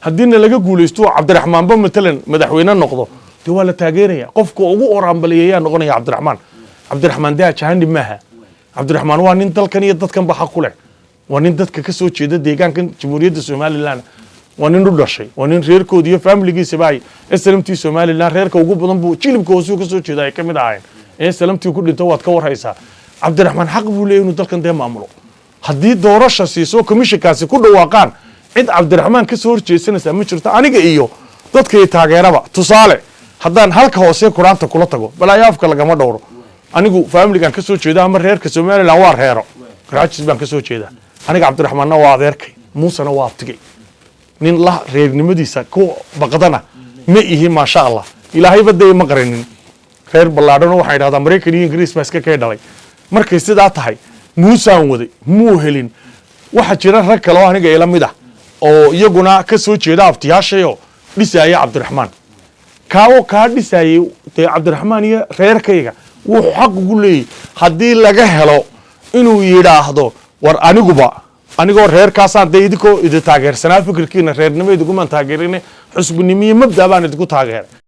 haddiina laga guulaysto Cabdirahmaan ba matalan madaxweyne noqdo de waa la taageeraya qofka ugu oranbaliyeeyaa noqonaya Cabdirahmaan daa jahandi maaha Cabdirahmaan waa nin dalkan iyo dadkan ba xaq u leh waa nin dadka ka soo jeeda deegaankan Jamhuuriyadda Soomaaliland waa nin u dhashay waa nin reerkood iyo family-giisa baay SLMT Soomaaliland reerka ugu badan buu jilibka hoos ka soo jeedaa ay kamid ahayn SLMT ku dhinto waad ka warhaysaa Cabdirahmaan xaq buu leeyahay inuu dalkan dee maamulo haddii doorasho siiso commissionkaasi ku dhawaaqaan cid Cabdirahmaan ka soo horjeesanaysa ma jirto aniga iyo dadka taageeraba tusaale haddaan halka hoose Quraanta kula tago balaayaafka lagama dhowro anigu family-gan ka soo jeedaa ama reerka Soomaaliland waa reero raajis baan ka soo jeedaa aniga Cabdirahmaanna waa adeerkay Muusana waa abtigay nin la reernimadiisa ku baqdana ma ihi ma sha Allah ilaahay baday ma qarinin reer balaadhana waxa yiraahdaa Mareykan iyo Ingiriis baa iska ka dhalay markay sidaa tahay Muusaan waday muu helin waxa jira rag kale oo aniga ila mid ah oo iyaguna ka soo jeeda abtiyaashayo dhisaya Cabdirahmaan kaawo ka dhisayay Cabdirahmaan iyo reerkayga wuxuu xaq ugu leeyahay haddii laga helo inuu yiraahdo war anigoo reerkaasaan idinko taageersanaa fikirkiina reernimada ugu man taageerinay xusbinimo mabda baan idinku taageeray